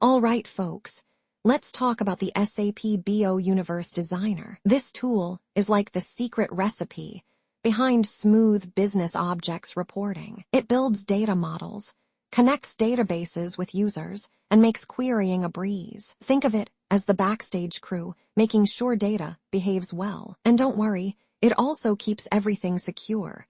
All right, folks, let's talk about the SAP BO Universe Designer. This tool is like the secret recipe behind smooth business objects reporting. It builds data models, connects databases with users, and makes querying a breeze. Think of it as the backstage crew making sure data behaves well. And don't worry, it also keeps everything secure.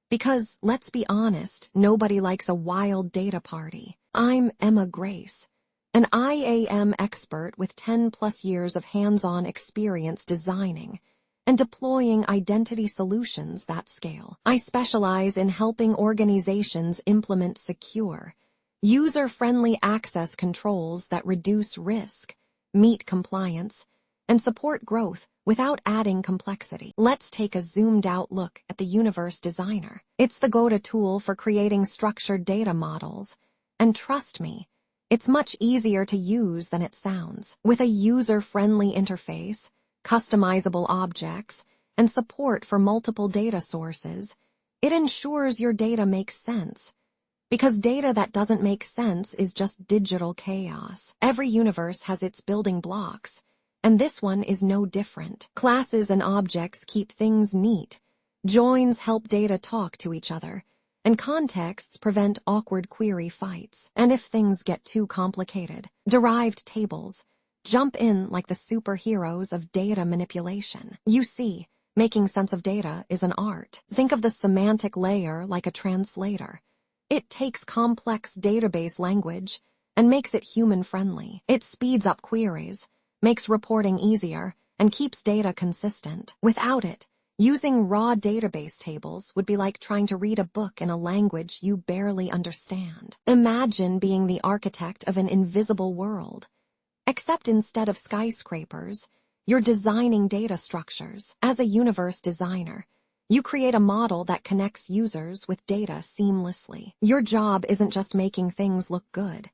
Because, let's be honest, nobody likes a wild data party. I'm Emma Grace, an IAM expert with 10+ years of hands-on experience designing and deploying identity solutions that scale. I specialize in helping organizations implement secure, user-friendly access controls that reduce risk, meet compliance, and support growth without adding complexity. Let's take a zoomed-out look at the Universe Designer. It's the go-to tool for creating structured data models, and trust me, it's much easier to use than it sounds. With a user-friendly interface, customizable objects, and support for multiple data sources, it ensures your data makes sense. Because data that doesn't make sense is just digital chaos. Every universe has its building blocks, and this one is no different. Classes and objects keep things neat, joins help data talk to each other, and contexts prevent awkward query fights. And if things get too complicated, derived tables jump in like the superheroes of data manipulation. You see, making sense of data is an art. Think of the semantic layer like a translator. It takes complex database language and makes it human-friendly. It speeds up queries, makes reporting easier, and keeps data consistent. Without it, using raw database tables would be like trying to read a book in a language you barely understand. Imagine being the architect of an invisible world. Except instead of skyscrapers, you're designing data structures. As a universe designer, you create a model that connects users with data seamlessly. Your job isn't just making things look good.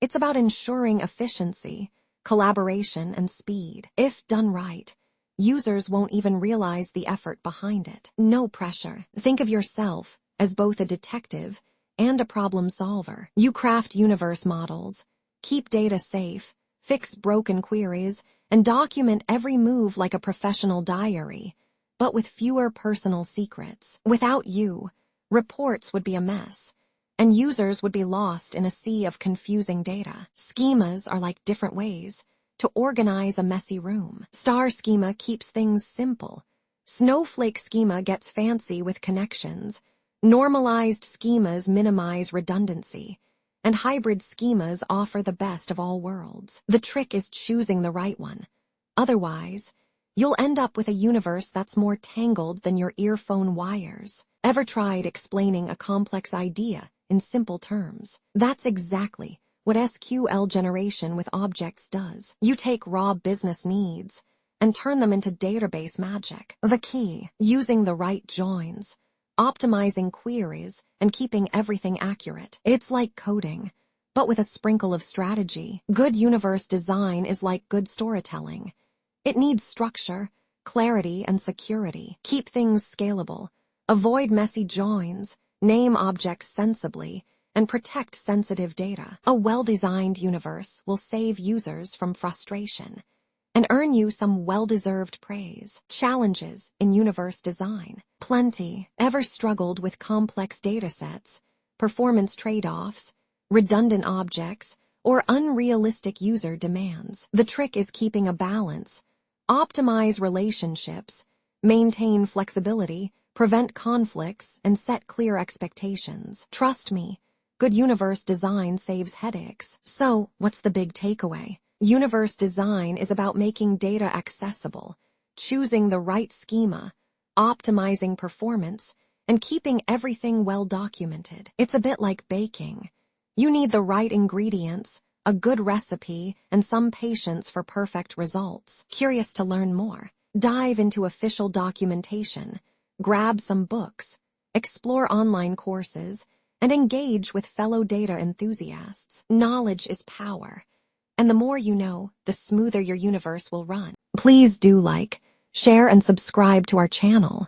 It's about ensuring efficiency, collaboration, and speed. If done right, users won't even realize the effort behind it. No pressure. Think of yourself as both a detective and a problem solver. You craft universe models, keep data safe, fix broken queries, and document every move like a professional diary, but with fewer personal secrets. Without you, reports would be a mess, and users would be lost in a sea of confusing data. Schemas are like different ways to organize a messy room. Star schema keeps things simple. Snowflake schema gets fancy with connections. Normalized schemas minimize redundancy. And hybrid schemas offer the best of all worlds. The trick is choosing the right one. Otherwise, you'll end up with a universe that's more tangled than your earphone wires. Ever tried explaining a complex idea in simple terms? That's exactly what SQL generation with objects does. You take raw business needs and turn them into database magic. The key, using the right joins, optimizing queries, and keeping everything accurate. It's like coding, but with a sprinkle of strategy. Good universe design is like good storytelling. It needs structure, clarity, and security. Keep things scalable, avoid messy joins, name objects sensibly, and protect sensitive data. A well-designed universe will save users from frustration and earn you some well-deserved praise. Challenges in universe design. Plenty. Ever struggled with complex datasets, performance trade-offs, redundant objects, or unrealistic user demands? The trick is keeping a balance. Optimize relationships, maintain flexibility, prevent conflicts, and set clear expectations. Trust me, good universe design saves headaches. So, what's the big takeaway? Universe design is about making data accessible, choosing the right schema, optimizing performance, and keeping everything well documented. It's a bit like baking. You need the right ingredients, a good recipe, and some patience for perfect results. Curious to learn more? Dive into official documentation, grab some books, explore online courses, and engage with fellow data enthusiasts. Knowledge is power. And the more you know, the smoother your universe will run. Please do like, share, and subscribe to our channel.